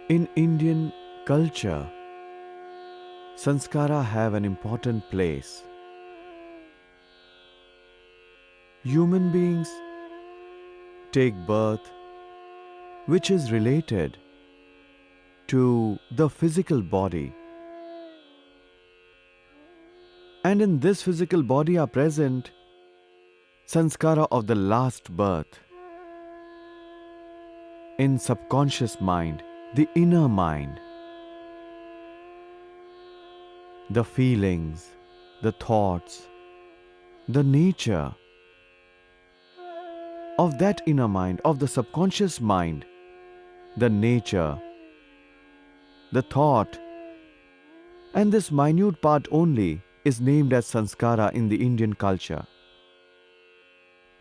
In Indian culture, Sanskara have an important place. Human beings take birth, which is related to the physical body. And in this physical body are present Sanskara of the last birth. In subconscious mind, the inner mind, the feelings, the thoughts, the nature of that inner mind, of the subconscious mind, the nature, the thought, and this minute part only is named as Sanskara in the Indian culture.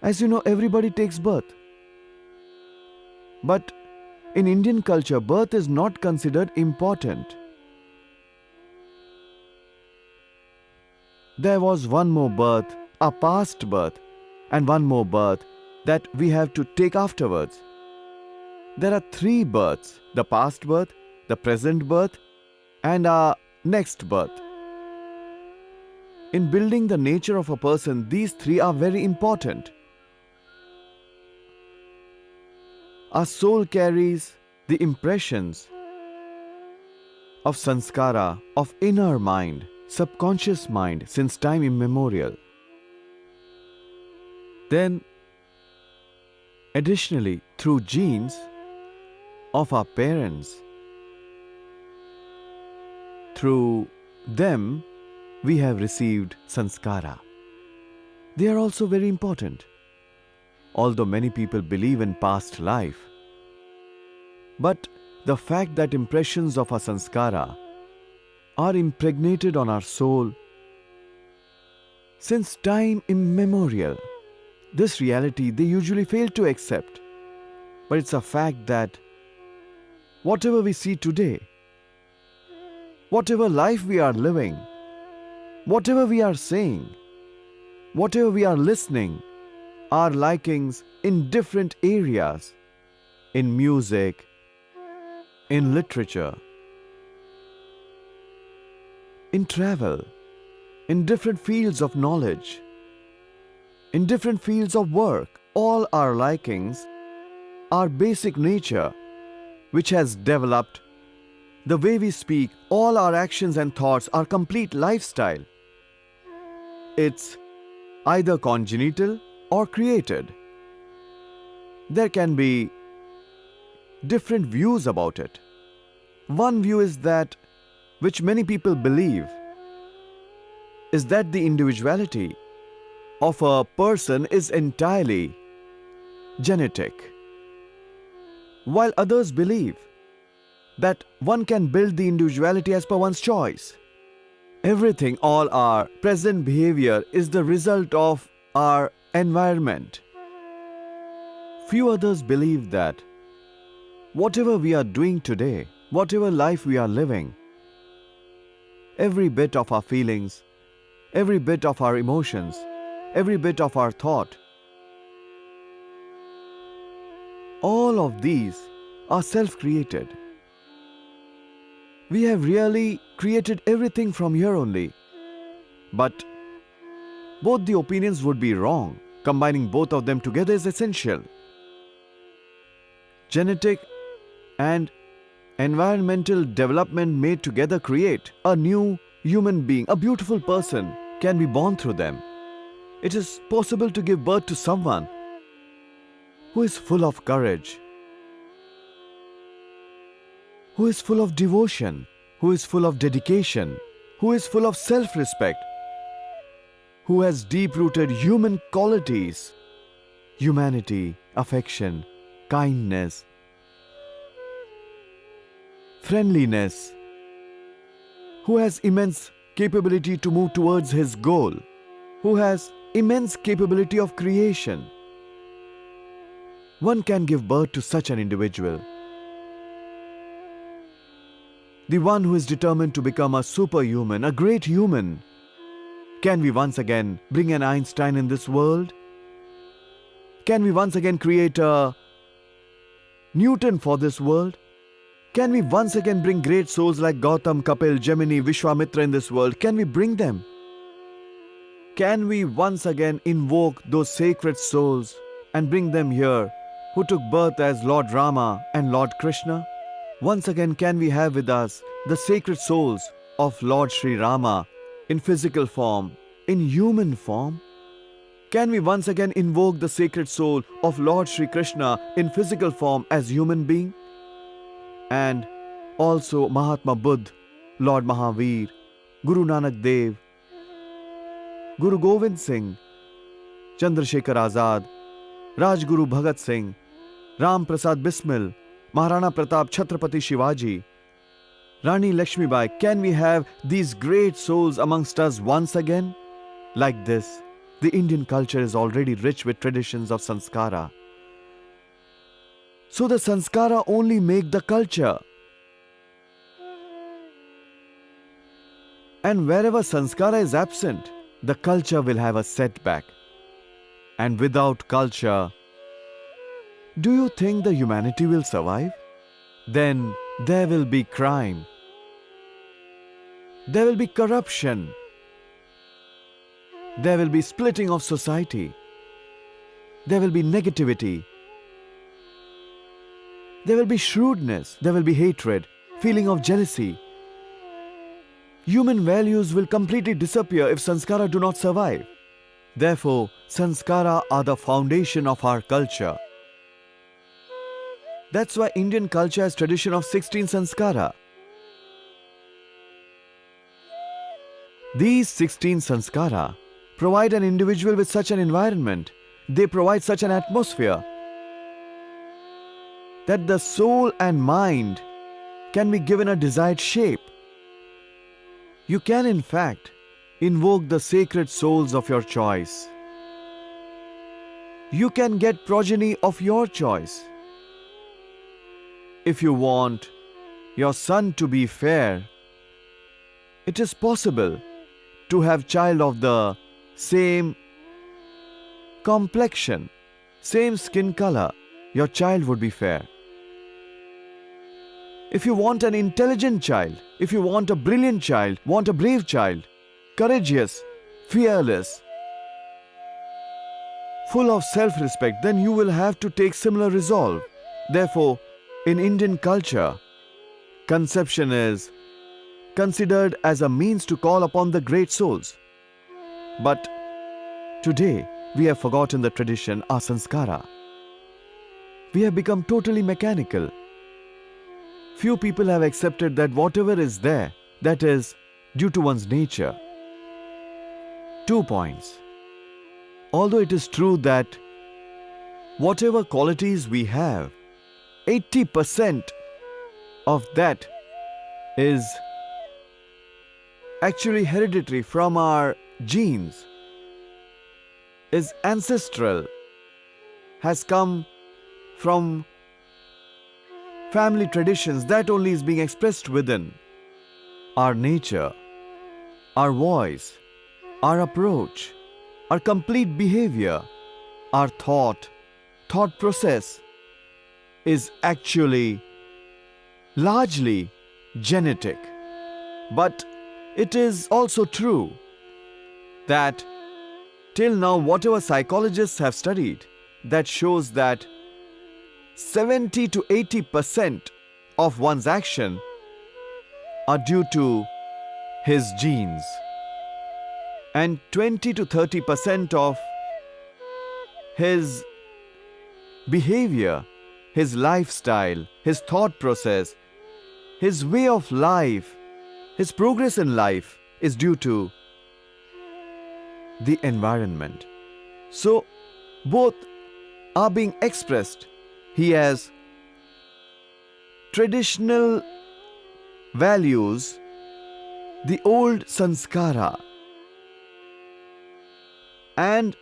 As you know, everybody takes birth. But in Indian culture, birth is not considered important. There was one more birth, a past birth, and one more birth that we have to take afterwards. There are three births: the past birth, the present birth, and our next birth. In building the nature of a person, these three are very important. Our soul carries the impressions of sanskara, of inner mind, subconscious mind since time immemorial. Then, additionally, through genes of our parents, through them we have received sanskara. They are also very important. Although many people believe in past life, but the fact that impressions of our sanskara are impregnated on our soul since time immemorial, this reality they usually fail to accept. But it's a fact that whatever we see today, whatever life we are living, whatever we are saying, whatever we are listening, our likings in different areas, in music, in literature, in travel, in different fields of knowledge, in different fields of work, all our likings, our basic nature, which has developed, the way we speak, all our actions and thoughts, our complete lifestyle, it's either congenital or created. There can be different views about it. One view is that, which many people believe, is that the individuality of a person is entirely genetic, while others believe that one can build the individuality as per one's choice. Everything, all our present behavior is the result of our environment. Few others believe that whatever we are doing today, whatever life we are living, every bit of our feelings, every bit of our emotions, every bit of our thought, all of these are self-created. We have really created everything from here only. But both the opinions would be wrong. Combining both of them together is essential. Genetic and environmental development made together create a new human being. A beautiful person can be born through them. It is possible to give birth to someone who is full of courage, who is full of devotion, who is full of dedication, who is full of self-respect, who has deep-rooted human qualities, humanity, affection, kindness, friendliness, who has immense capability to move towards his goal, who has immense capability of creation. One can give birth to such an individual. The one who is determined to become a superhuman, a great human. Can we once again bring an Einstein in this world? Can we once again create a Newton for this world? Can we once again bring great souls like Gautam, Kapil, Gemini, Vishwamitra in this world? Can we bring them? Can we once again invoke those sacred souls and bring them here who took birth as Lord Rama and Lord Krishna? Once again, can we have with us the sacred souls of Lord Sri Rama in physical form, in human form? Can we once again invoke the sacred soul of Lord Sri Krishna in physical form as human being? And also Mahatma Buddha, Lord Mahavir, Guru Nanak Dev, Guru Govind Singh, Chandrasekhar Azad, Rajguru Bhagat Singh, Ram Prasad Bismil, Maharana Pratap Chhatrapati Shivaji, Rani Lakshmibai. Can we have these great souls amongst us once again? Like this, the Indian culture is already rich with traditions of Sanskara. So the Sanskara only make the culture. And wherever Sanskara is absent, the culture will have a setback. And without culture, do you think the humanity will survive? Then there will be crime. There will be corruption. There will be splitting of society. There will be negativity. There will be shrewdness. There will be hatred, feeling of jealousy. Human values will completely disappear if Sanskara do not survive. Therefore, Sanskara are the foundation of our culture. That's why Indian culture has tradition of 16 Sanskara. These 16 Sanskara provide an individual with such an environment. They provide such an atmosphere that the soul and mind can be given a desired shape. You can, in fact, invoke the sacred souls of your choice. You can get progeny of your choice. If you want your son to be fair, it is possible to have child of the same complexion, same skin color. Your child would be fair. If you want an intelligent child, if you want a brilliant child, want a brave child, courageous, fearless, full of self-respect, then you will have to take similar resolve. Therefore, in Indian culture, conception is considered as a means to call upon the great souls. But today, we have forgotten the tradition, our sanskara. We have become totally mechanical. Few people have accepted that whatever is there, that is due to one's nature. 2 points. Although it is true that whatever qualities we have, 80% of that is actually hereditary from our genes, is ancestral, has come from family traditions. That only is being expressed within. Our nature, our voice, our approach, our complete behavior, our thought process is actually largely genetic. But it is also true that till now, whatever psychologists have studied, that shows that 70 to 80% of one's action are due to his genes, and 20 to 30% of his behavior, his lifestyle, his thought process, his way of life, his progress in life is due to the environment. So, both are being expressed. He has traditional values, the old sanskara, and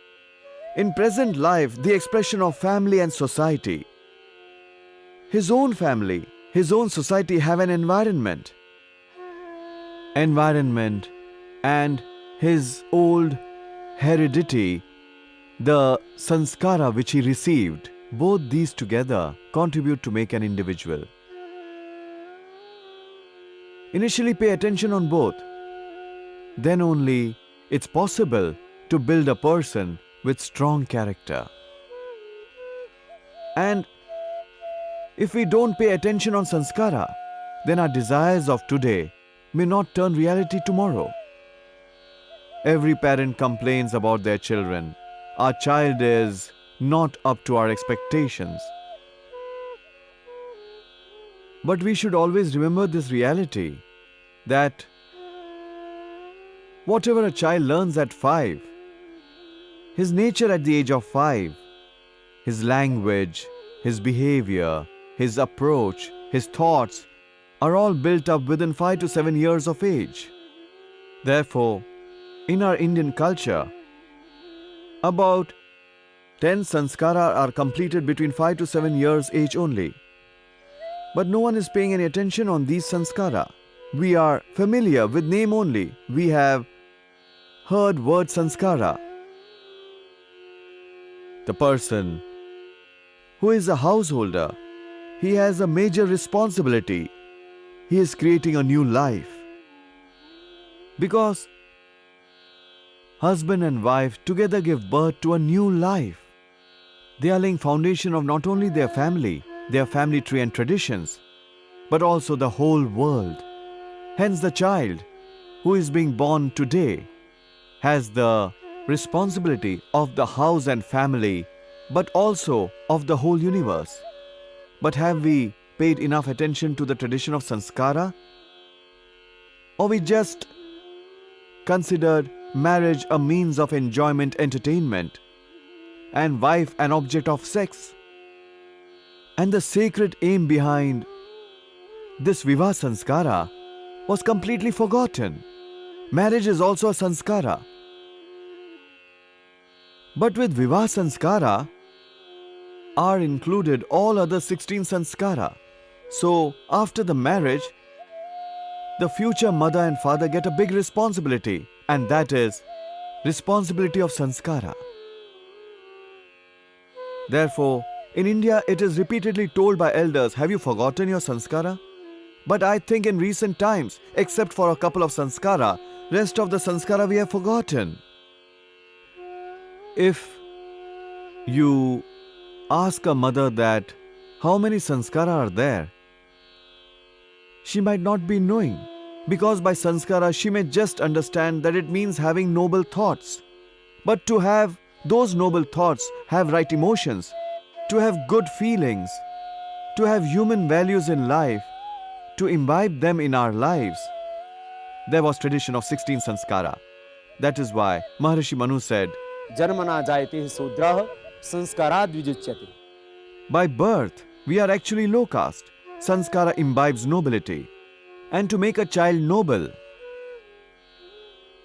in present life, the expression of family and society. His own family, his own society have an environment. Environment and his old heredity, the sanskara which he received, both these together contribute to make an individual. Initially pay attention on both. Then only it's possible to build a person with strong character. And if we don't pay attention on sanskara, then our desires of today may not turn reality tomorrow. Every parent complains about their children. Our child is not up to our expectations. But we should always remember this reality that whatever a child learns at 5, his nature at the age of 5, his language, his behavior, his approach, his thoughts are all built up within 5 to 7 years of age. Therefore, in our Indian culture, about 10 sanskara are completed between 5 to 7 years age only. But no one is paying any attention on these sanskara. We are familiar with name only. We have heard word sanskara. The person who is a householder, he has a major responsibility. He is creating a new life. Because husband and wife together give birth to a new life. They are laying foundation of not only their family tree and traditions, but also the whole world. Hence the child who is being born today has the responsibility of the house and family, but also of the whole universe. But have we paid enough attention to the tradition of sanskara? Or we just considered marriage a means of enjoyment, entertainment, and wife an object of sex? And the sacred aim behind this Vivah Sanskara was completely forgotten. Marriage is also a sanskara. But with Vivah Sanskara are included all other 16 sanskara. So after the marriage, the future mother and father get a big responsibility, and that is responsibility of sanskara. Therefore, in India, it is repeatedly told by elders, have you forgotten your sanskara? But I think in recent times, except for a couple of sanskara, rest of the sanskara we have forgotten. If you ask a mother that how many sanskara are there, she might not be knowing, because by sanskara she may just understand that it means having noble thoughts. But to have those noble thoughts, have right emotions, to have good feelings, to have human values in life, to imbibe them in our lives, there was tradition of 16 sanskara. That is why Maharishi Manu said, Janmana jayate sudrah sanskara dvijichyate. by birth, we are actually low caste. Sanskara imbibes nobility. And to make a child noble,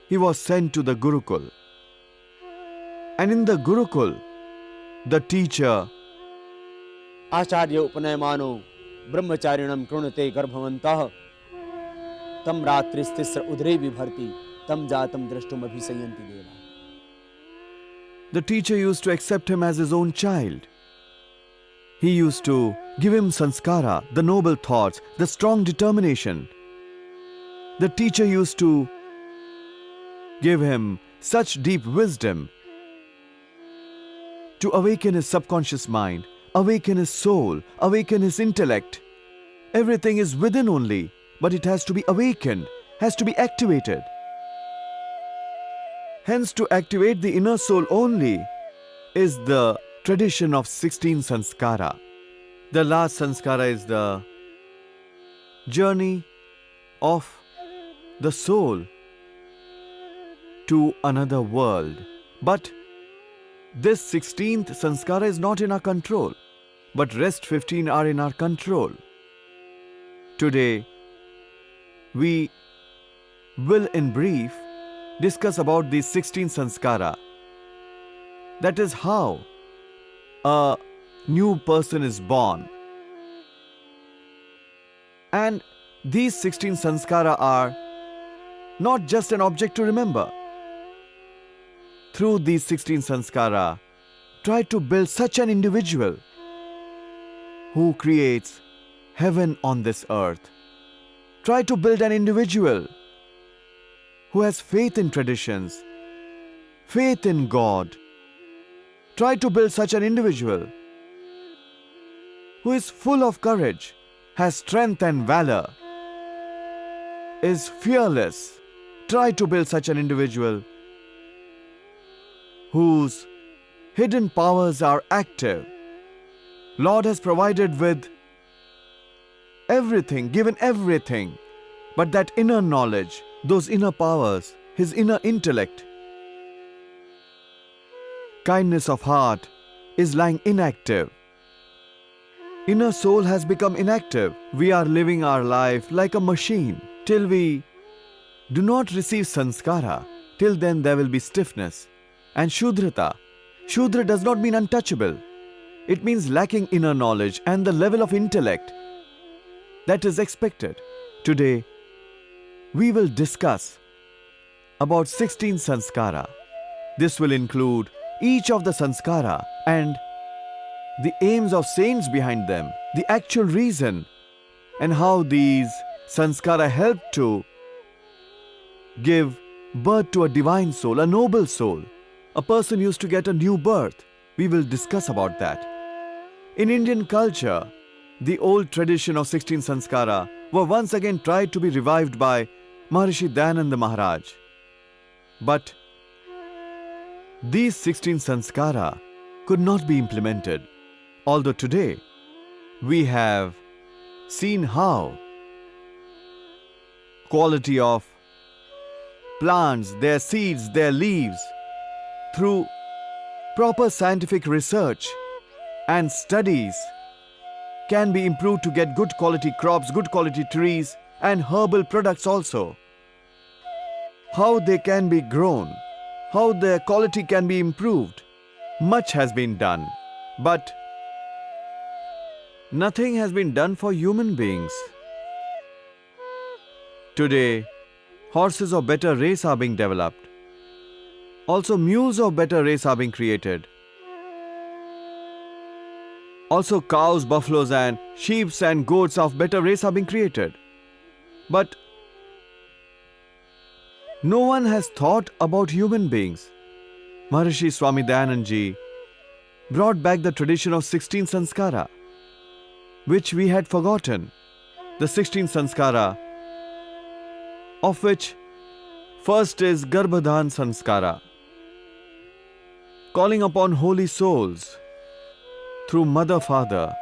he was sent to the Gurukul. And in the Gurukul, the teacher Acharya upanayamano brahmacharinam krunate garbhavantah tam ratristisra udre vibharti tam jatam drashtum abhisayanti deva. The teacher used to accept him as his own child. He used to give him sanskara, the noble thoughts, the strong determination. The teacher used to give him such deep wisdom to awaken his subconscious mind, awaken his soul, awaken his intellect. Everything is within only, but it has to be awakened, has to be activated. Hence, to activate the inner soul only is the tradition of 16 sanskara. The last sanskara is the journey of the soul to another world. But this 16th sanskara is not in our control, but rest 15 are in our control. Today, we will in brief discuss about these 16 sanskara. That is how a new person is born. And these 16 sanskara are not just an object to remember. Through these 16 sanskara, try to build such an individual who creates heaven on this earth. Try to build an individual who has faith in traditions, faith in God. Try to build such an individual who is full of courage, has strength and valor, is fearless. Try to build such an individual whose hidden powers are active. Lord has provided with everything, given everything, but that inner knowledge, those inner powers, his inner intellect, kindness of heart is lying inactive. Inner soul has become inactive. We are living our life like a machine. Till we do not receive sanskara, till then there will be stiffness and shudrata. Shudra does not mean untouchable. It means lacking inner knowledge and the level of intellect that is expected. Today, we will discuss about 16 sanskara. This will include each of the sanskara and the aims of saints behind them, the actual reason, and how these sanskara help to give birth to a divine soul, a noble soul. A person used to get a new birth. We will discuss about that. In Indian culture, the old tradition of 16 sanskara were once again tried to be revived by Maharishi Dayananda Maharaj. But these 16 sanskara could not be implemented. Although today, we have seen how quality of plants, their seeds, their leaves, through proper scientific research and studies, can be improved to get good quality crops, good quality trees, and herbal products also. How they can be grown, how their quality can be improved. Much has been done, but nothing has been done for human beings. Today, horses of better race are being developed. Also, mules of better race are being created. Also, cows, buffaloes, and sheep and goats of better race are being created. But no one has thought about human beings. Maharishi Swami Dayanand Ji brought back the tradition of 16 sanskara, which we had forgotten. The 16 sanskara, of which first is Garbhadhan sanskara, calling upon holy souls through mother, father.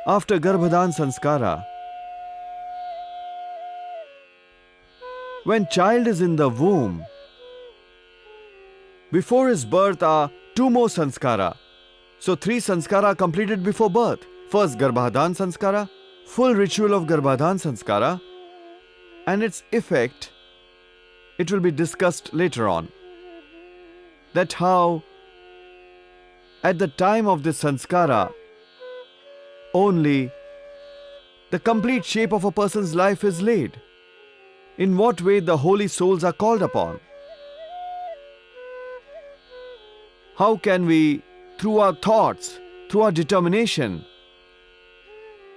After Garbhadhan sanskara, when child is in the womb, before his birth are 2 more sanskara. So 3 sanskara are completed before birth. First Garbhadhan sanskara, full ritual of Garbhadhan sanskara, and its effect, it will be discussed later on. That how at the time of this sanskara, only the complete shape of a person's life is laid. In what way the holy souls are called upon. How can we, through our thoughts, through our determination,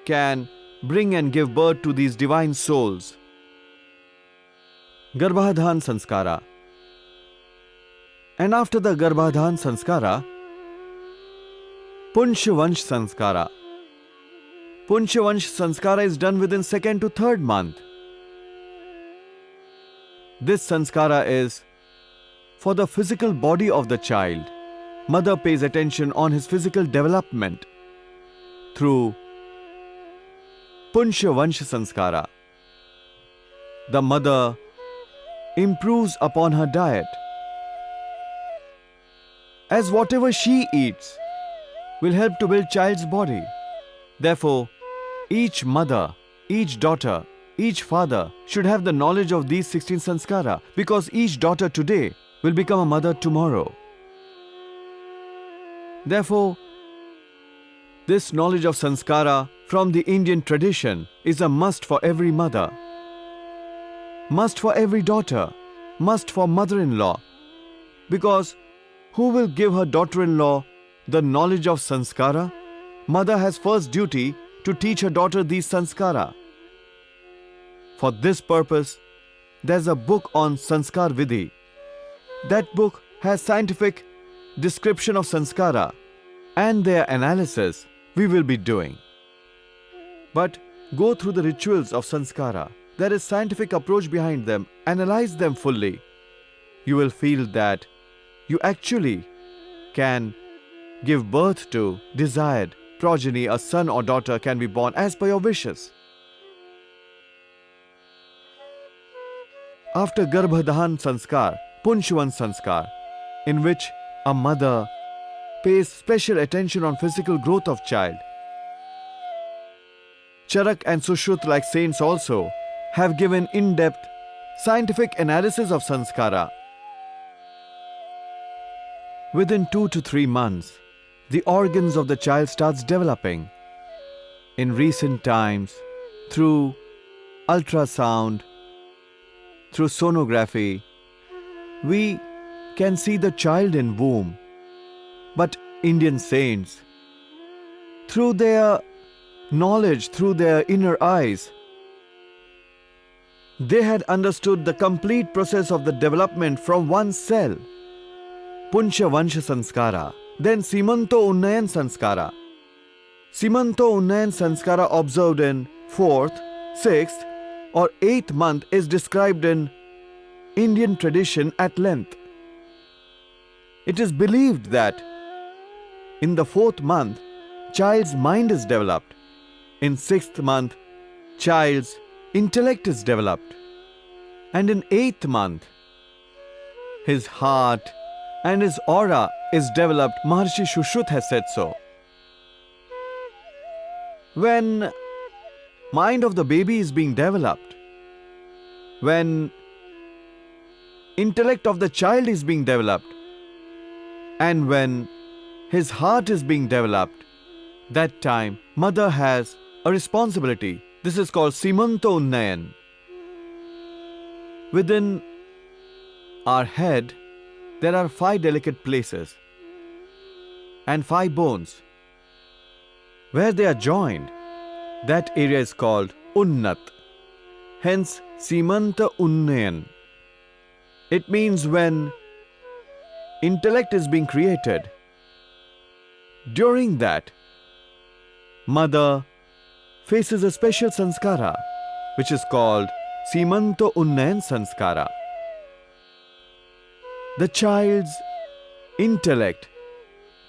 can bring and give birth to these divine souls? Garbhadhan sanskara. And after the Garbhadhan sanskara, Punshvansh sanskara. Punshvansh sanskara is done within 2nd to 3rd month. This sanskara is for the physical body of the child. Mother pays attention on his physical development through Punshvansh sanskara. The mother improves upon her diet, as whatever she eats will help to build child's body. Therefore, each mother, each daughter, each father should have the knowledge of these 16 sanskara, because each daughter today will become a mother tomorrow. Therefore, this knowledge of sanskara from the Indian tradition is a must for every mother, must for every daughter, must for mother-in-law, because who will give her daughter-in-law the knowledge of sanskara? Mother has first duty to teach her daughter these sanskara. For this purpose, there's a book on Sanskar Vidhi. That book has scientific description of Sanskara and their analysis we will be doing. But go through the rituals of Sanskara. There is scientific approach behind them. Analyze them fully. You will feel that you actually can give birth to desired progeny. A son or daughter can be born as per your wishes. After Garbhadahan Sanskar, Punchwan Sanskar, in which a mother pays special attention on physical growth of child. Charak and Sushrut, like saints also, have given in-depth scientific analysis of Sanskara. Within 2 to 3 months, the organs of the child starts developing. In recent times, through ultrasound, through sonography, we can see the child in womb. But Indian saints, through their knowledge, through their inner eyes, they had understood the complete process of the development from one cell. Puncha Vansha Sanskara, then Simanto Unnayan Sanskara. Simanto Unnayan Sanskara observed in 4th, 6th or 8th month is described in Indian tradition at length. It is believed that in the 4th month, child's mind is developed. In 6th month, child's intellect is developed. And in 8th month, his heart and his aura is developed. Maharshi Sushrut has said so. When mind of the baby is being developed, when intellect of the child is being developed, and when his heart is being developed, that time mother has a responsibility. This is called Simanto Unnayan. Within our head, there are 5 delicate places and 5 bones. Where they are joined, that area is called Unnat. Hence, Simanta Unnayan. It means when intellect is being created, during that, mother faces a special sanskara, which is called Simanto Unnayan Sanskara. The child's intellect,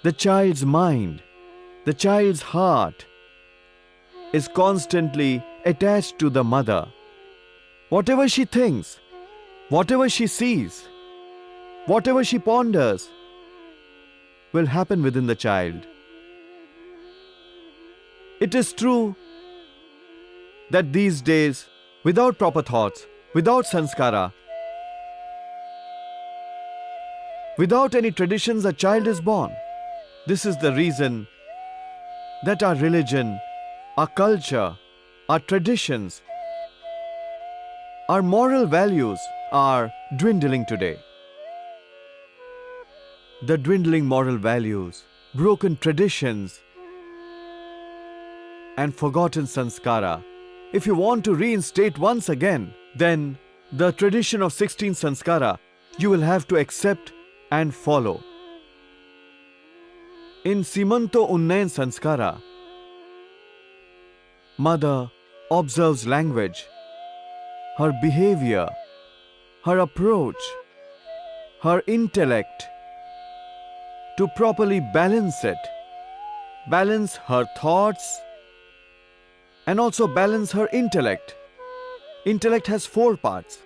the child's mind, the child's heart is constantly attached to the mother. Whatever she thinks, whatever she sees, whatever she ponders will happen within the child. It is true that these days, without proper thoughts, without sanskara, without any traditions, a child is born. This is the reason that our religion, our culture, our traditions, our moral values are dwindling today. The dwindling moral values, broken traditions, and forgotten sanskara. If you want to reinstate once again, then the tradition of 16 sanskara you will have to accept and follow. In Simanto Unnayan Sanskara, mother observes language, her behavior, her approach, her intellect, to properly balance it, balance her thoughts, and also balance her intellect. Intellect has 4 parts: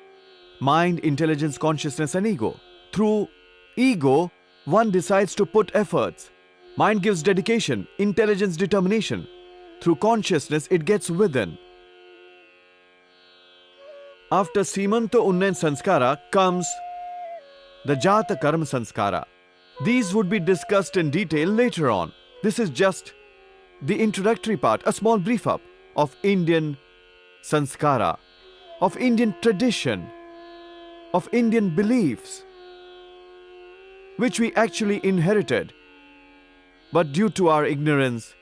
mind, intelligence, consciousness, and ego. Through ego, one decides to put efforts. Mind gives dedication, intelligence, determination. Through consciousness, it gets within. After Simanto Unnayan Sanskara comes the Jata Karma Sanskara. These would be discussed in detail later on. This is just the introductory part, a small brief up of Indian sanskara, of Indian tradition, of Indian beliefs, which we actually inherited. But due to our ignorance,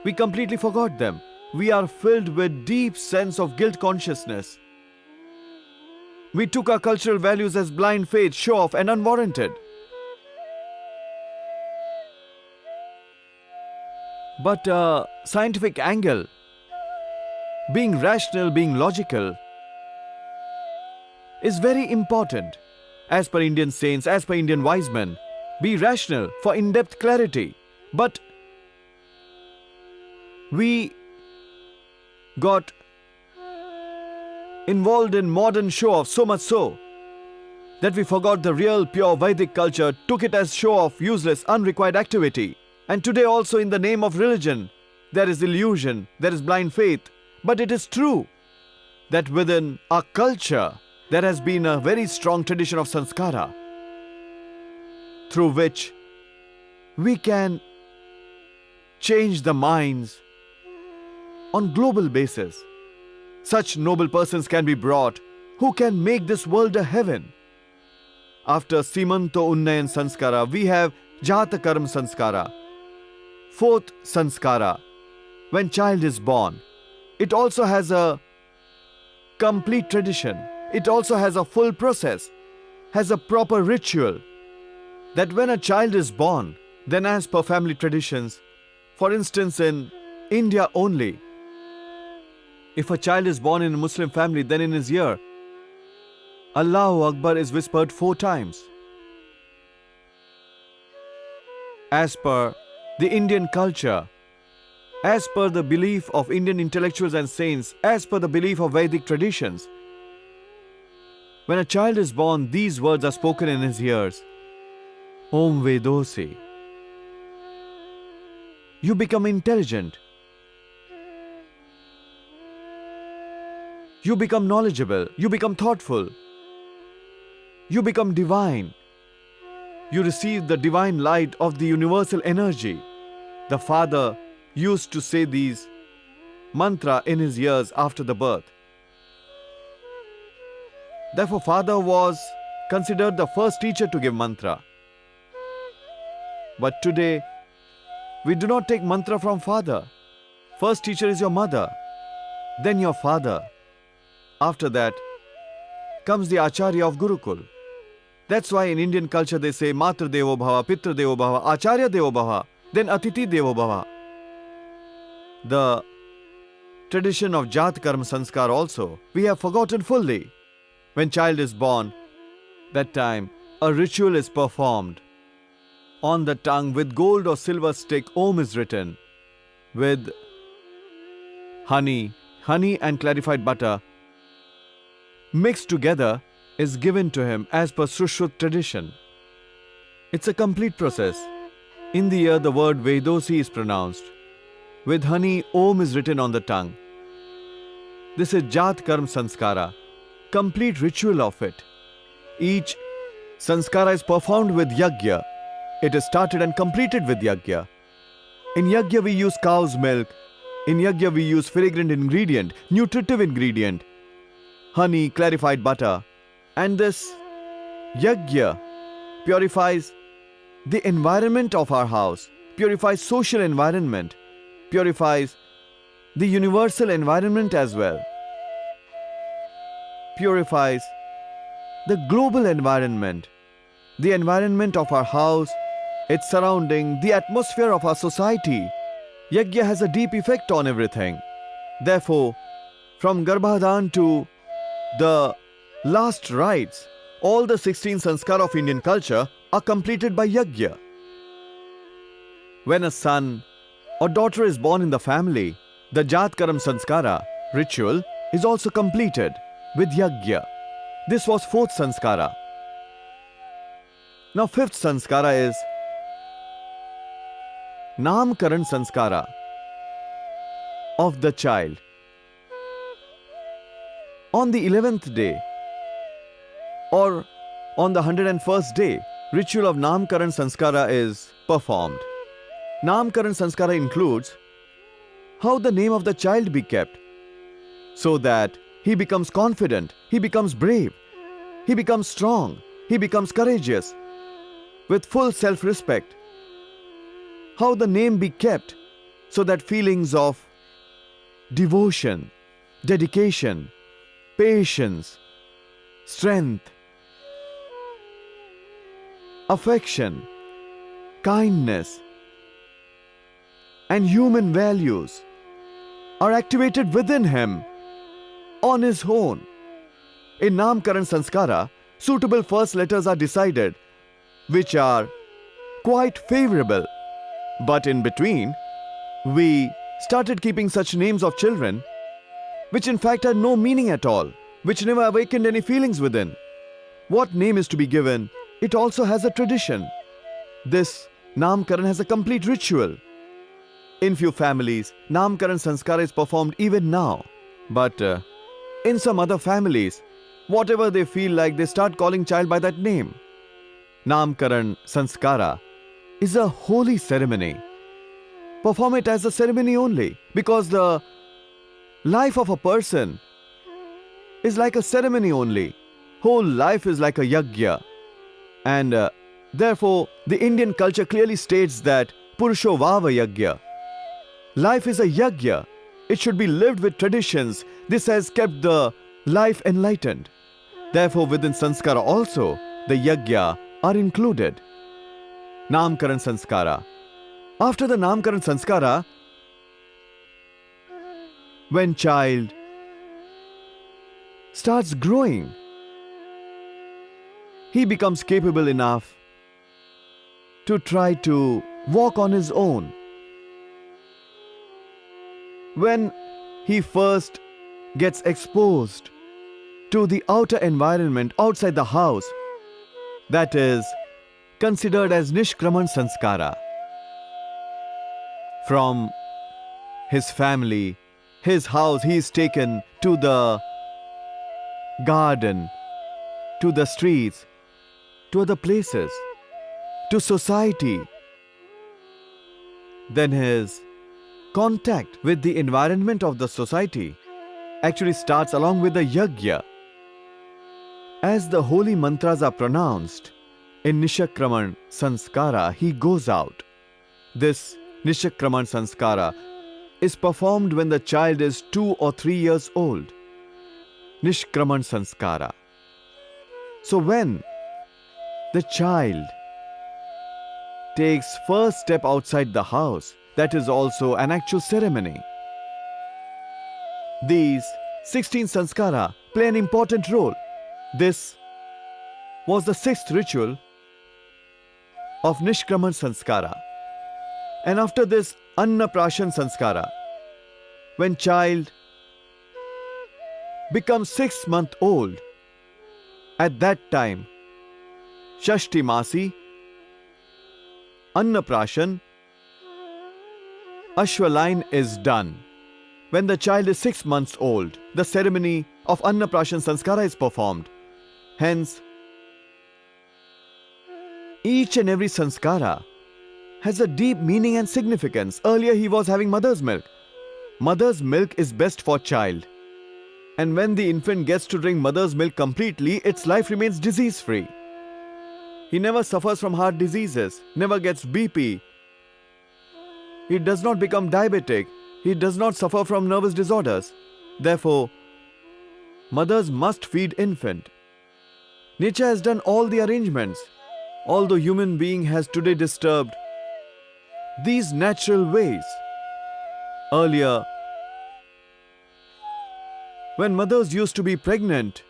we completely forgot them. we are filled with deep sense of guilt consciousness. We took our cultural values as blind faith, show-off and unwarranted. But a scientific angle, being rational, being logical, is very important. As per Indian saints, as per Indian wise men, be rational for in-depth clarity. But we got involved in modern show-off so much so that we forgot the real pure Vedic culture, took it as show-off, useless, unrequired activity. And today also in the name of religion, there is illusion, there is blind faith. But it is true that within our culture, there has been a very strong tradition of Sanskara, through which we can change the minds on global basis. Such noble persons can be brought who can make this world a heaven. After Simanto Unnayan Sanskara, we have Jatakarm Sanskara. Fourth Sanskara, when child is born. It also has a complete tradition. It also has a full process, has a proper ritual. That when a child is born, then as per family traditions, for instance in India only, if a child is born in a Muslim family, then in his ear, Allahu Akbar is whispered 4 times. As per the Indian culture, as per the belief of Indian intellectuals and saints, as per the belief of Vedic traditions, when a child is born, these words are spoken in his ears. Om Vedosi. You become intelligent. You become knowledgeable. You become thoughtful. You become divine. You receive the divine light of the universal energy. The father used to say these mantra in his ears after the birth. Therefore, father was considered the first teacher to give mantra. But today, we do not take mantra from father. First teacher is your mother, then your father. After that comes the Acharya of Gurukul. That's why in Indian culture they say Matra Devo Bhava, Pitra Devo Bhava, Acharya Devo Bhava, then Atiti Devo Bhava. The tradition of Jat Karma Sanskar also, we have forgotten fully. When child is born, that time a ritual is performed. On the tongue with gold or silver stick, Om is written. With honey and clarified butter mixed together is given to him as per Sushruta tradition. It's a complete process. In the ear the word Vedosi is pronounced. With honey, Om is written on the tongue. This is Jat Karma Sanskara, complete ritual of it. Each Sanskara is performed with Yajna. It is started and completed with Yajna. In Yajna we use cow's milk. In Yajna we use fragrant ingredient, nutritive ingredient, honey, clarified butter. And this Yajna purifies the environment of our house, purifies social environment, purifies the universal environment as well, purifies the global environment, the environment of our house, its surrounding, the atmosphere of our society. Yajna has a deep effect on everything. Therefore, from Garbhadan to the last rites, all the 16 sanskar of Indian culture are completed by Yajna. When a son or daughter is born in the family, the Jatkaram Sanskara ritual is also completed with Yajna. This was 4th Sanskara. Now 5th Sanskara is Namkaran Sanskara of the child. On the 11th day or on the 101st day, ritual of Namkaran Sanskara is performed. Namkaran Sanskara includes how the name of the child be kept so that he becomes confident, he becomes brave, he becomes strong, he becomes courageous, with full self-respect. How the name be kept so that feelings of devotion, dedication, patience, strength, affection, kindness, and human values are activated within him on his own. In Namkaran Sanskara, suitable first letters are decided, which are quite favorable. But in between, we started keeping such names of children, which in fact had no meaning at all, which never awakened any feelings within. What name is to be given, it also has a tradition. This Namkaran has a complete ritual. In few families, Namkaran Sanskara is performed even now. But in some other families, whatever they feel like, they start calling child by that name. Namkaran Sanskara is a holy ceremony. Perform it as a ceremony only, because the life of a person is like a ceremony only. Whole life is like a yajna. And therefore, the Indian culture clearly states that Purusho Vava Yajna. Life is a yajna. It should be lived with traditions. This has kept the life enlightened. Therefore, within Sanskara also, the yajna are included. Namkaran Sanskara. After the Namkaran Sanskara, when child starts growing, he becomes capable enough to try to walk on his own. When he first gets exposed to the outer environment outside the house, that is considered as Nishkraman Sanskara. From his family, his house, he is taken to the garden, to the streets, to other places, to society. Then his contact with the environment of the society actually starts along with the yajna. As the holy mantras are pronounced in Nishakraman Sanskara, he goes out. This Nishakraman Sanskara is performed when the child is 2 or 3 years old. Nishkraman Sanskara. So when the child takes first step outside the house, that is also an actual ceremony. These 16 sanskara play an important role. This was the 6th ritual of Nishkraman Sanskara. And after this, Annaprashan Sanskara. When child becomes 6 months old, at that time, Shashti Masi, Annaprashan, Ashwaline is done. When the child is 6 months old, the ceremony of Annaprashan Sanskara is performed. Hence, each and every Sanskara has a deep meaning and significance. Earlier he was having mother's milk. Mother's milk is best for child. And when the infant gets to drink mother's milk completely, its life remains disease-free. He never suffers from heart diseases, never gets BP. He does not become diabetic. He does not suffer from nervous disorders. Therefore, mothers must feed infant. Nature has done all the arrangements. Although human being has today disturbed these natural ways. Earlier, when mothers used to be pregnant,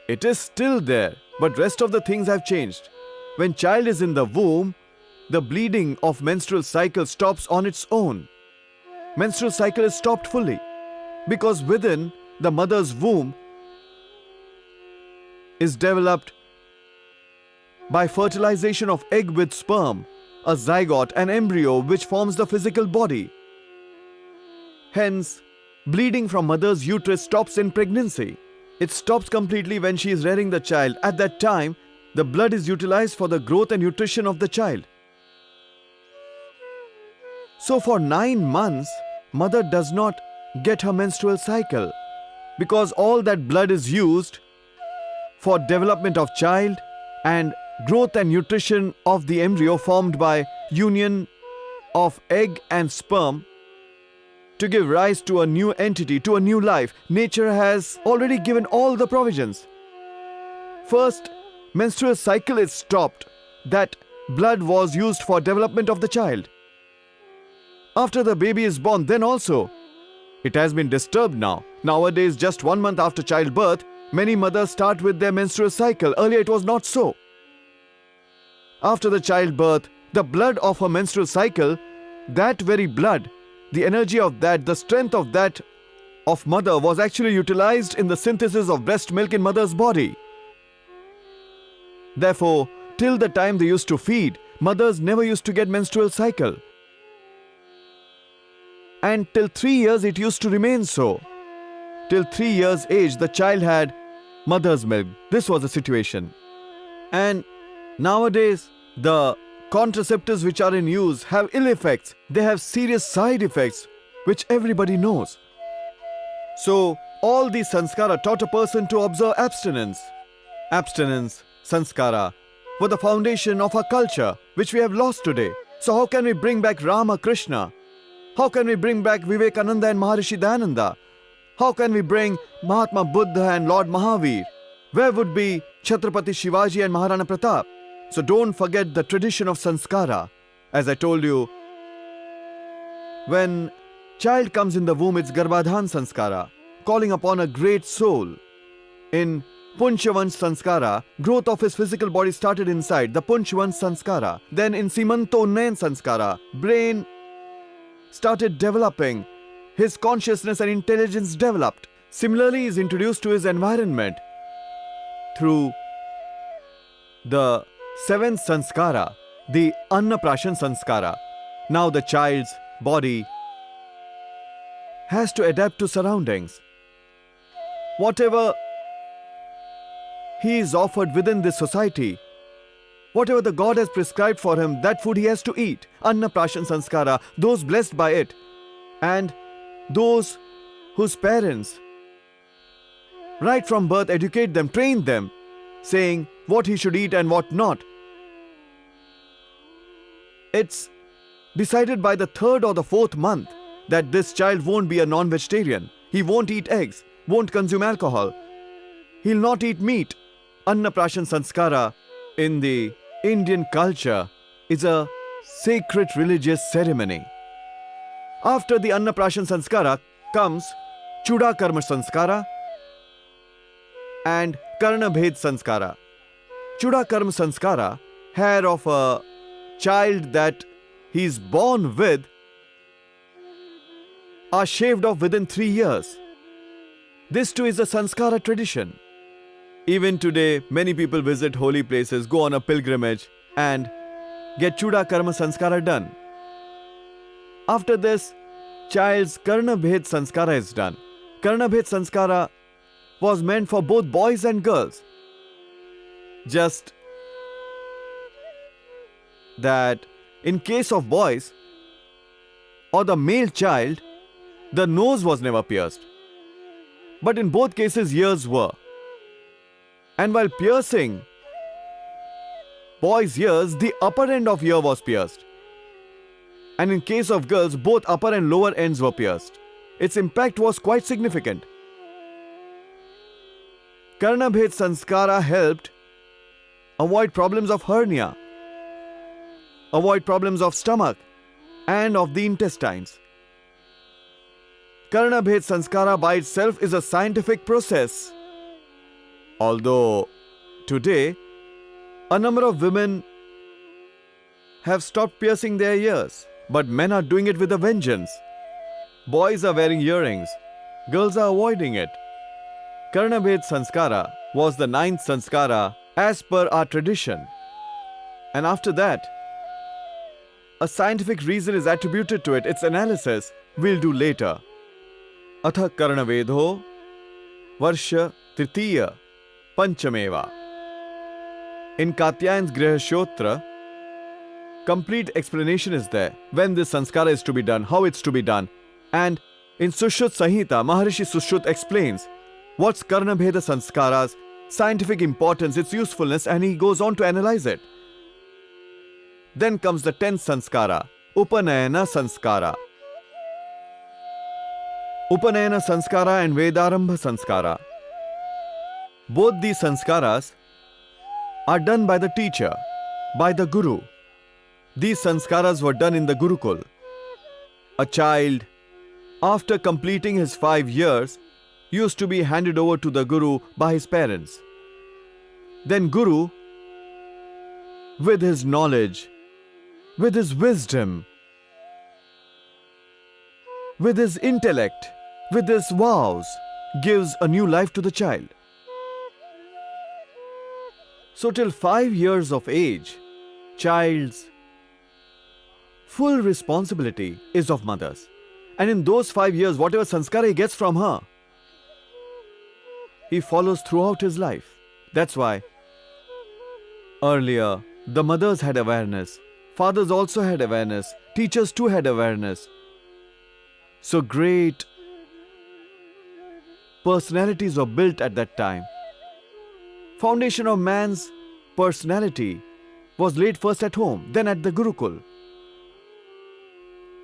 it is still there, but rest of the things have changed. When child is in the womb, the bleeding of menstrual cycle stops on its own. Menstrual cycle is stopped fully because within the mother's womb is developed by fertilization of egg with sperm, a zygote, an embryo which forms the physical body. Hence, bleeding from mother's uterus stops in pregnancy. It stops completely when she is rearing the child. At that time, the blood is utilized for the growth and nutrition of the child. So for 9 months, mother does not get her menstrual cycle because all that blood is used for development of child and growth and nutrition of the embryo formed by union of egg and sperm to give rise to a new entity, to a new life. Nature has already given all the provisions. First, menstrual cycle is stopped. That blood was used for development of the child. After the baby is born, then also, it has been disturbed now. Nowadays, just 1 month after childbirth, many mothers start with their menstrual cycle. Earlier, it was not so. After the childbirth, the blood of her menstrual cycle, that very blood, the energy of that, the strength of that of mother was actually utilized in the synthesis of breast milk in mother's body. Therefore, till the time they used to feed, mothers never used to get menstrual cycle. And till 3 years it used to remain so. Till 3 years age, the child had mother's milk. This was the situation. And nowadays, the contraceptives which are in use have ill effects. They have serious side effects, which everybody knows. So, all these sanskara taught a person to observe abstinence. Abstinence, sanskara, were the foundation of our culture, which we have lost today. So how can we bring back Rama, Krishna? How can we bring back Vivekananda and Maharishi Dayananda? How can we bring Mahatma Buddha and Lord Mahavir? Where would be Chhatrapati Shivaji and Maharana Pratap? So don't forget the tradition of sanskara. As I told you, when child comes in the womb, it's Garbhadhan sanskara, calling upon a great soul. In Punchavansh sanskara, growth of his physical body started inside, the Punchavansh sanskara. Then in Simantonnayan sanskara, brain started developing. His consciousness and intelligence developed. Similarly, he is introduced to his environment through the 7th sanskara, the Annaprashan sanskara. Now the child's body has to adapt to surroundings. Whatever he is offered within this society, whatever the God has prescribed for him, that food he has to eat. Annaprashan sanskara, those blessed by it. And those whose parents, right from birth, educate them, train them, saying what he should eat and what not. It's decided by the 3rd or the 4th month that this child won't be a non-vegetarian. He won't eat eggs, won't consume alcohol. He'll not eat meat. Annaprashan sanskara in the Indian culture is a sacred religious ceremony. After the Annaprashan sanskara comes Chuda Karma sanskara and Karna Bhed sanskara. Chuda Karma sanskara, hair of a child that he is born with, are shaved off within 3 years. This too is a sanskara tradition. Even today, many people visit holy places, go on a pilgrimage and get Chuda Karma sanskara done. After this, child's Karna Bhed sanskara is done. Karna Bhed sanskara was meant for both boys and girls. Just that in case of boys or the male child, the nose was never pierced. But in both cases, ears were. And while piercing boys' ears, the upper end of ear was pierced. And in case of girls, both upper and lower ends were pierced. Its impact was quite significant. Karna Bhed sanskara helped avoid problems of hernia, avoid problems of stomach and of the intestines. Karna Bhed sanskara by itself is a scientific process. Although today, a number of women have stopped piercing their ears, but men are doing it with a vengeance. Boys are wearing earrings, girls are avoiding it. Karna Bhed sanskara was the 9th sanskara as per our tradition. And after that, a scientific reason is attributed to it. Its analysis we'll do later. Atha Karna Vedho Varsha Tritiya Panchameva. In Katyayan's Grihashotra, complete explanation is there when this sanskara is to be done, how it's to be done. And in Sushruta Samhita, Maharishi Sushruta explains what's Karna Bheda sanskara's scientific importance, its usefulness, and he goes on to analyze it. Then comes the 10th sanskara, Upanayana sanskara. Upanayana Sanskara and Vedarambha Sanskara. Both these Sanskaras are done by the teacher, by the Guru. These Sanskaras were done in the Gurukul. A child, after completing his 5 years, used to be handed over to the Guru by his parents. Then Guru, with his knowledge, with his wisdom, with his intellect, with his vows, gives a new life to the child. So till 5 years of age, child's full responsibility is of mothers. And in those 5 years, whatever sanskara he gets from her, he follows throughout his life. That's why earlier the mothers had awareness, fathers also had awareness, teachers too had awareness. So great personalities were built at that time. Foundation of man's personality was laid first at home, then at the Gurukul.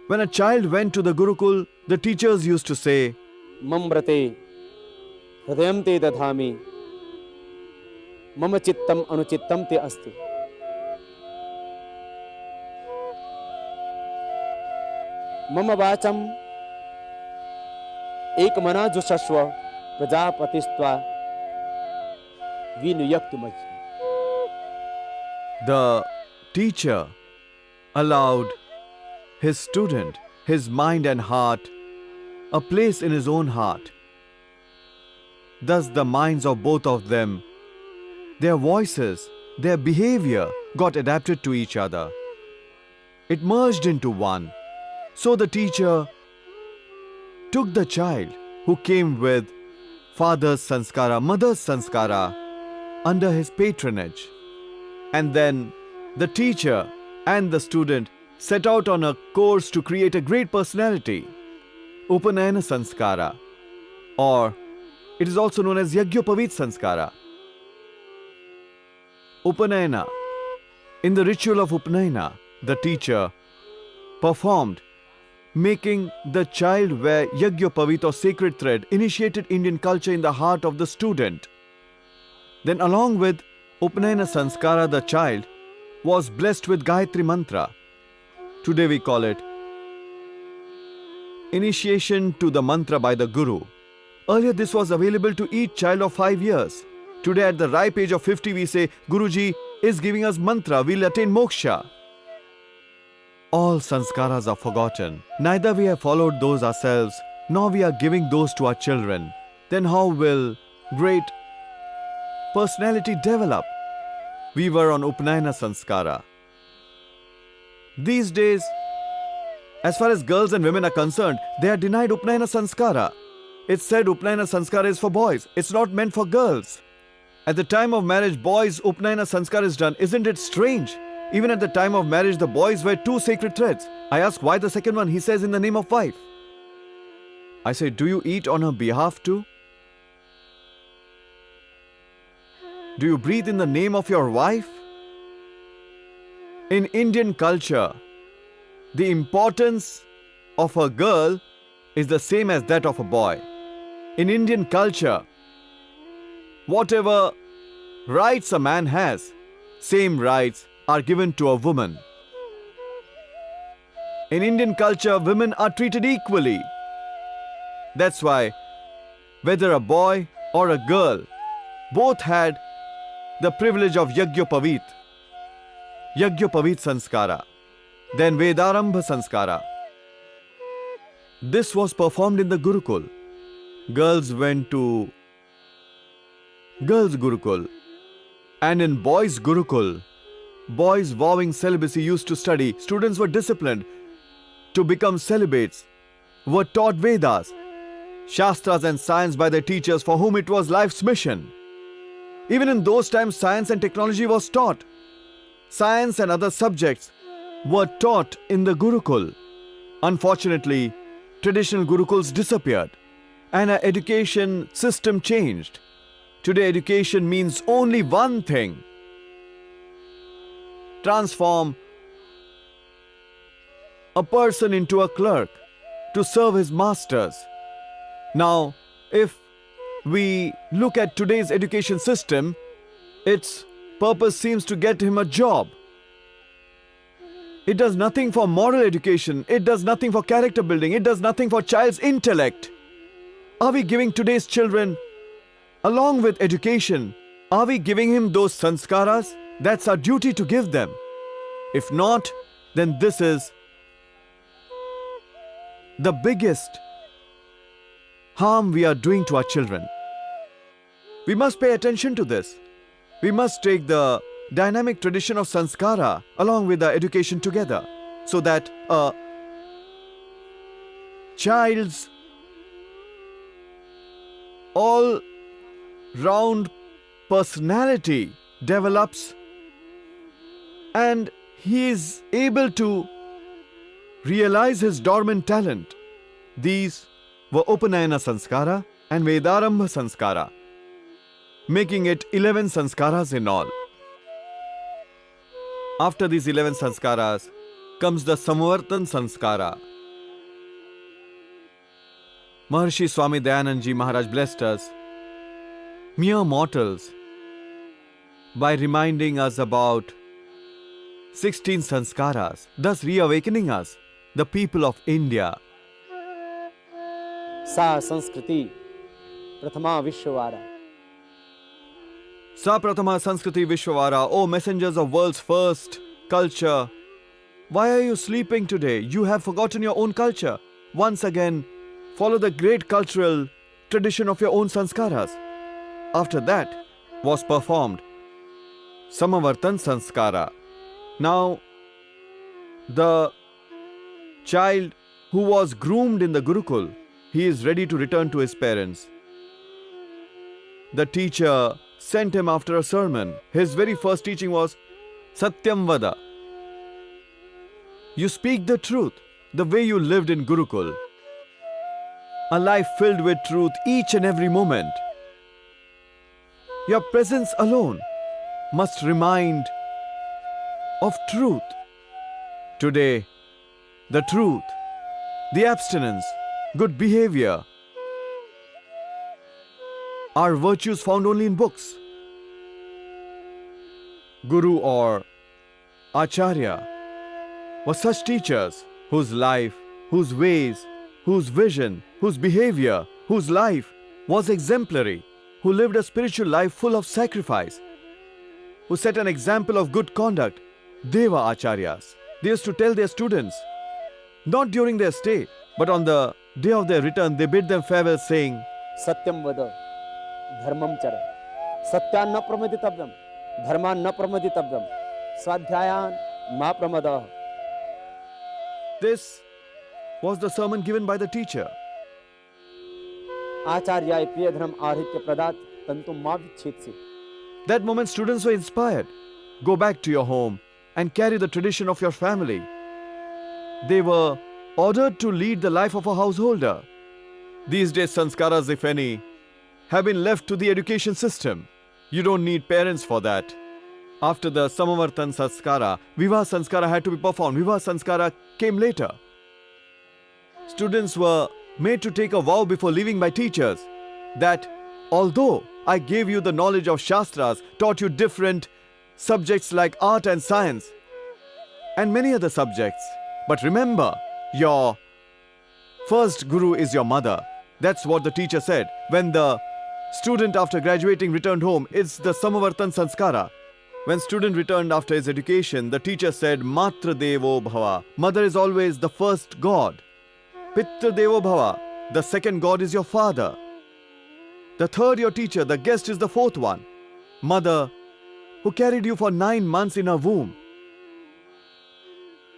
When a child went to the Gurukul, the teachers used to say, Mambrate hridayam te dadhami mama chittam anuchittam te astu. Mama vacham ekmana jushashva prajapatistva vinuyaktumaj. the teacher allowed his student, his mind and heart, a place in his own heart. Thus the minds of both of them, their voices, their behavior got adapted to each other. It merged into one. So the teacher took the child who came with father's sanskara, mother's sanskara under his patronage. And then the teacher and the student set out on a course to create a great personality, Upanayana Sanskara, or it is also known as Yagyopavit Sanskara. Upanayana. In the ritual of Upanayana, the teacher performed making the child wear Yagyopavit or sacred thread, initiated Indian culture in the heart of the student. Then along with Upanayana Sanskara, the child was blessed with Gayatri Mantra. Today we call it initiation to the mantra by the Guru. Earlier this was available to each child of 5 years. Today at the ripe age of 50 we say, Guruji is giving us mantra, we'll attain moksha. All sanskaras are forgotten. Neither we have followed those ourselves, nor we are giving those to our children. Then how will great personality develop? We were on Upanayana Sanskara. These days, as far as girls and women are concerned, they are denied Upanayana Sanskara. It's said Upanayana Sanskara is for boys. It's not meant for girls. At the time of marriage, boys' Upanayana Sanskara is done. Isn't it strange? Even at the time of marriage, the boys wear 2 sacred threads. I ask why the second one? He says in the name of wife. I say, do you eat on her behalf too? Do you breathe in the name of your wife? In Indian culture, the importance of a girl is the same as that of a boy. In Indian culture, whatever rights a man has, same rights are given to a woman. In Indian culture, women are treated equally. That's why, whether a boy or a girl, both had the privilege of Yagyopavit Sanskara, then Vedarambha Sanskara. This was performed in the Gurukul. Girls went to Girls Gurukul, and in Boys Gurukul, boys vowing celibacy used to study. Students were disciplined to become celibates, were taught Vedas, Shastras and science by their teachers for whom it was life's mission. Even in those times, science and technology was taught. Science and other subjects were taught in the Gurukul. Unfortunately, traditional Gurukuls disappeared and our education system changed. Today, education means only one thing: transform a person into a clerk to serve his masters. Now, if we look at today's education system, its purpose seems to get him a job. It does nothing for moral education, it does nothing for character building, it does nothing for child's intellect. Are we giving today's children, along with education, are we giving him those sanskaras? That's our duty to give them. If not, then this is the biggest harm we are doing to our children. We must pay attention to this. We must take the dynamic tradition of sanskara along with the education together, so that a child's all-round personality develops and he is able to realize his dormant talent. These were Upanayana Sanskara and Vedarambha Sanskara, making it 11 Sanskaras in all. After these 11 Sanskaras comes the Samvartan Sanskara. Maharshi Swami Dayanand Ji Maharaj blessed us, mere mortals, by reminding us about 16 Sanskaras, thus reawakening us, the people of India. सा संस्कृति प्रथमा विश्ववारा. Sa Pratama Sanskriti Vishwavara, O messengers of world's first culture. Why are you sleeping today? You have forgotten your own culture. Once again, follow the great cultural tradition of your own sanskaras. After that was performed Samavartan Sanskara. Now, the child who was groomed in the Gurukul, he is ready to return to his parents. The teacher sent him after a sermon. His very first teaching was Satyam Vada. You speak the truth, the way you lived in Gurukul. A life filled with truth each and every moment. Your presence alone must remind of truth. Today, the truth, the abstinence, good behavior are virtues found only in books. Guru or Acharya were such teachers whose life, whose ways, whose vision, whose behavior, whose life was exemplary, who lived a spiritual life full of sacrifice, who set an example of good conduct. They were Acharyas. They used to tell their students, not during their stay, but on the day of their return, they bid them farewell saying, सत्यम वद धर्मम चर सत्यान न प्रमदितव्यम धर्मान न प्रमदितव्यम स्वाध्यायान मा प्रमदः. This was the sermon given by the teacher. आचार्याय प्रिय धर्म आहित्य प्रदात तंतुम मा विच्छेदसि. That moment students were inspired. Go back to your home and carry the tradition of your family. They were ordered to lead the life of a householder. These days, sanskaras, if any, have been left to the education system. You don't need parents for that. After the Samavartan Sanskara, Vivaha Sanskara had to be performed. Vivaha Sanskara came later. Students were made to take a vow before leaving by teachers that although I gave you the knowledge of Shastras, taught you different subjects like art and science, and many other subjects, but remember, your first guru is your mother. That's what the teacher said. When the student after graduating returned home, it's the Samavartan Sanskara. When student returned after his education, the teacher said, Matra Devo Bhava. Mother is always the first god. Pitra Devo Bhava. The second god is your father. The third your teacher, the guest is the fourth one. Mother, who carried you for 9 months in her womb,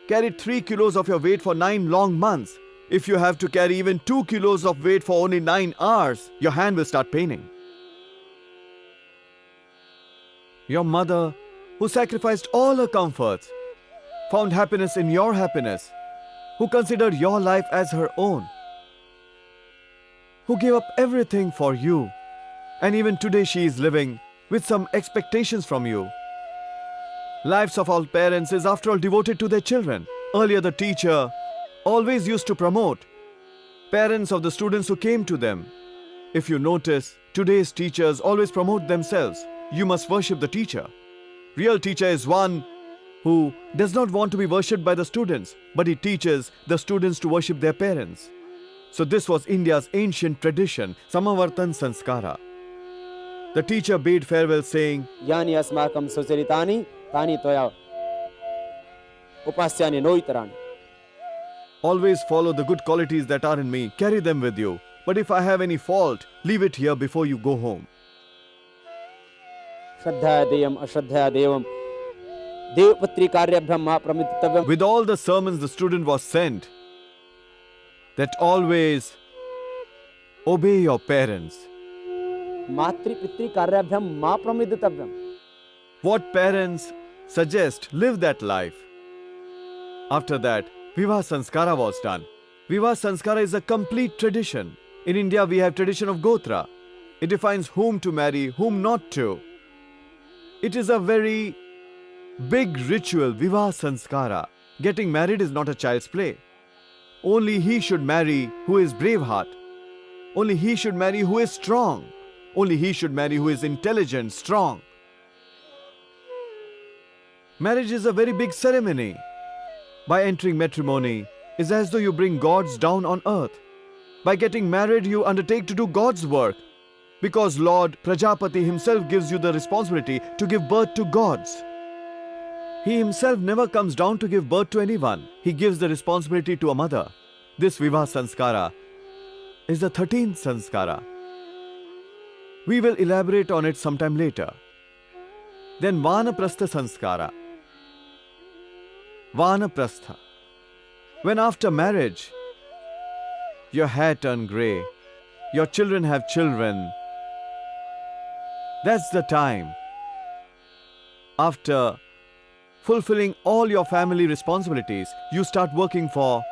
carried 3 kilos of your weight for 9 long months. If you have to carry even 2 kilos of weight for only 9 hours, your hand will start paining. Your mother, who sacrificed all her comforts, found happiness in your happiness, who considered your life as her own, who gave up everything for you, and even today she is living with some expectations from you. Lives of all parents is after all devoted to their children. Earlier the teacher always used to promote parents of the students who came to them. If you notice, today's teachers always promote themselves. You must worship the teacher. Real teacher is one who does not want to be worshipped by the students, but he teaches the students to worship their parents. So this was India's ancient tradition, Samavartan Sanskara. The teacher bade farewell saying, यानि अस्माकं सुचरितानि तानि त्वया उपास्यानि नोइतराणि. always follow the good qualities that are in me, carry them with you. But if I have any fault, leave it here before you go home. श्रद्धया देयम् अश्रद्धया देवम् देवपुत्री कार्यभ्रम मा प्रमितितव्यम्. With all the sermons the student was sent, that always obey your parents. मातृपितृ कार्याभ्याम मा प्रमितितव्यम्. What parents suggest, live that life. After that, Vivaha Sanskara was done. Vivaha Sanskara is a complete tradition. In India, we have tradition of Gotra. It defines whom to marry, whom not to. It is a very big ritual, Vivaha Sanskara. Getting married is not a child's play. Only he should marry who is brave heart. Only he should marry who is strong. Only he should marry who is intelligent, strong. Marriage is a very big ceremony. By entering matrimony, is as though you bring gods down on earth. By getting married, you undertake to do God's work. Because Lord Prajapati himself gives you the responsibility to give birth to gods. He himself never comes down to give birth to anyone. He gives the responsibility to a mother. This Vivaha Sanskara is the 13th Sanskara. We will elaborate on it sometime later. Then Vanaprastha Sanskara. Vanaprastha. When after marriage, your hair turned grey, your children have children, that's the time. After fulfilling all your family responsibilities, you start working for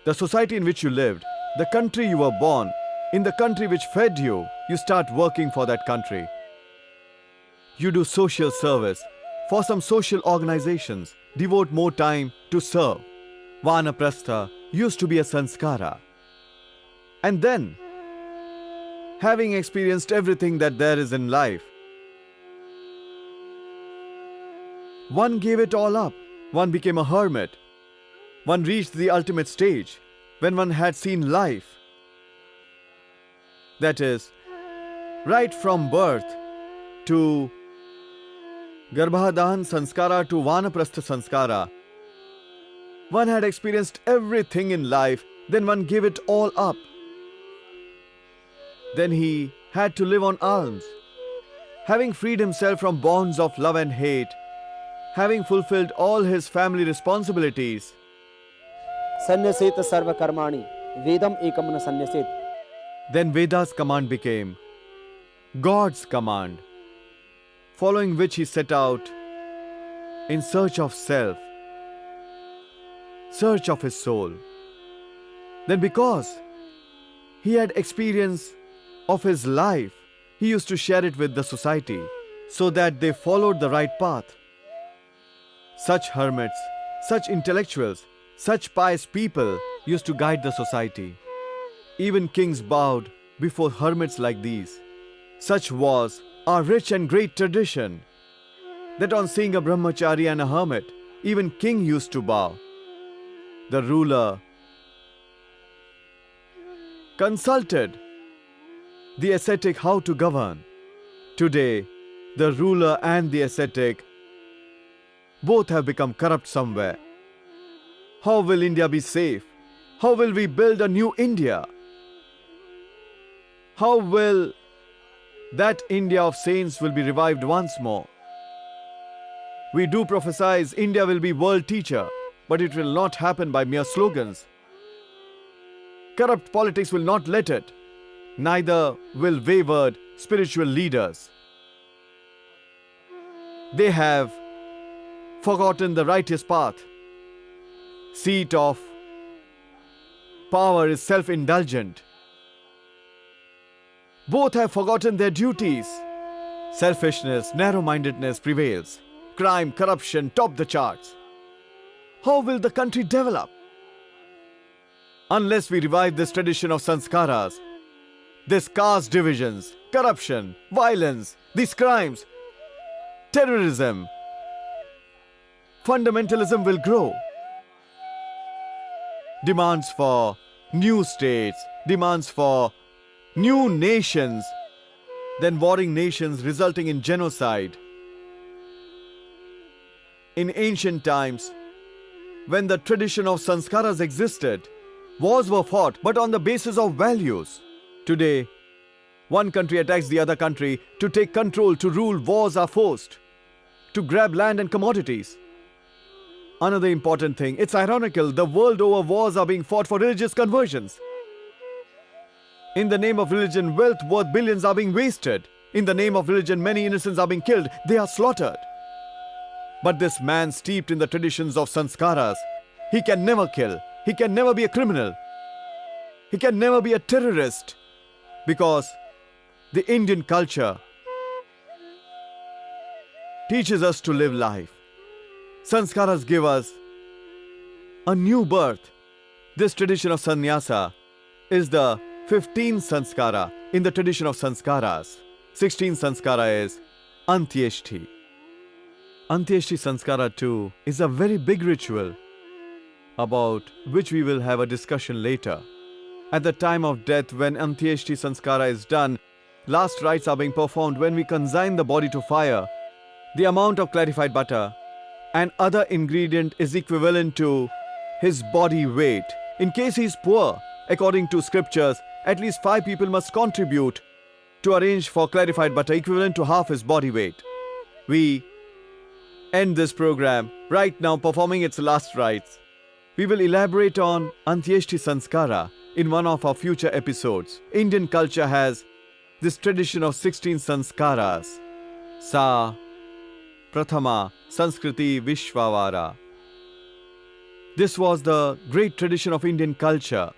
the society in which you lived, the country you were born, in the country which fed you, you start working for that country. You do social service for some social organizations, devote more time to serve. Vanaprastha used to be a sanskara. And then, having experienced everything that there is in life, one gave it all up. One became a hermit. One reached the ultimate stage when one had seen life. That is, right from birth to Garbhadahan Sanskara to Vanaprastha Sanskara, one had experienced everything in life, then one gave it all up. Then he had to live on alms. Having freed himself from bonds of love and hate, having fulfilled all his family responsibilities, संन्यसेत सर्व कर्माणि वेदम एकम न संन्यसेत. then Veda's command became God's command, following which he set out in search of self, search of his soul. Then because he had experience of his life, he used to share it with the society so that they followed the right path. Such hermits, such intellectuals, such pious people used to guide the society. Even kings bowed before hermits like these. Such was our rich and great tradition, that on seeing a brahmachari and a hermit, even king used to bow. The ruler consulted the ascetic how to govern. Today, the ruler and the ascetic both have become corrupt somewhere. How will India be safe? How will we build a new India? How will that India of saints will be revived once more? We do prophesize India will be world teacher, but it will not happen by mere slogans. Corrupt politics will not let it. Neither will wayward spiritual leaders. They have forgotten the righteous path. Seat of power is self-indulgent. Both have forgotten their duties. Selfishness, narrow-mindedness prevails. Crime, corruption top the charts. How will the country develop? unless we revive this tradition of Sanskaras, this caste divisions, corruption, violence, these crimes, terrorism, fundamentalism will grow. Demands for new states, demands for new nations, then warring nations resulting in genocide. In ancient times, when the tradition of Sanskaras existed, wars were fought, but on the basis of values. Today, one country attacks the other country to take control, to rule. Wars are forced to grab land and commodities. Another important thing, it's ironical, the world over wars are being fought for religious conversions. In the name of religion, wealth worth billions are being wasted. In the name of religion, many innocents are being killed. They are slaughtered. But this man steeped in the traditions of Sanskaras, he can never kill. He can never be a criminal. He can never be a terrorist. Because the Indian culture teaches us to live life. Sanskaras give us a new birth. This tradition of sannyasa is the 15th sanskara in the tradition of sanskaras. 16th sanskara is antyeshti. Antyeshti sanskara too is a very big ritual about which we will have a discussion later. At the time of death, when antyeshti sanskara is done, last rites are being performed. When we consign the body to fire, the amount of clarified butter and other ingredient is equivalent to his body weight. In case he is poor, according to scriptures, at least 5 people must contribute to arrange for clarified butter equivalent to half his body weight. We end this program right now performing its last rites. We will elaborate on Antyeshti Sanskara in one of our future episodes. Indian culture has this tradition of 16 Sanskaras. Sa Prathama Sanskriti Vishwavara. This was the great tradition of Indian culture,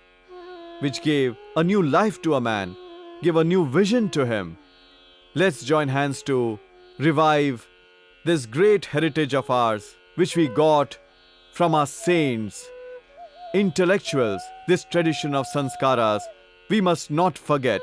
which gave a new life to a man, gave a new vision to him. Let's join hands to revive this great heritage of ours, which we got from our saints, intellectuals. This tradition of sanskaras we must not forget.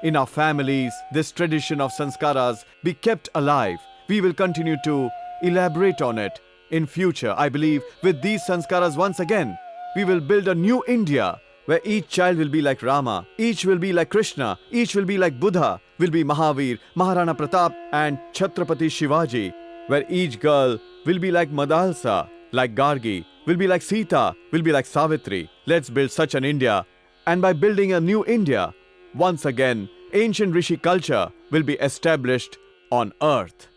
In our families, this tradition of sanskaras be kept alive. We will continue to elaborate on it in future. I believe with these sanskaras once again, we will build a new India where each child will be like Rama, each will be like Krishna, each will be like Buddha, will be Mahavir, Maharana Pratap and Chhatrapati Shivaji, where each girl will be like Madalsa, like Gargi, will be like Sita, will be like Savitri. Let's build such an India. And by building a new India, once again, ancient Rishi culture will be established on earth.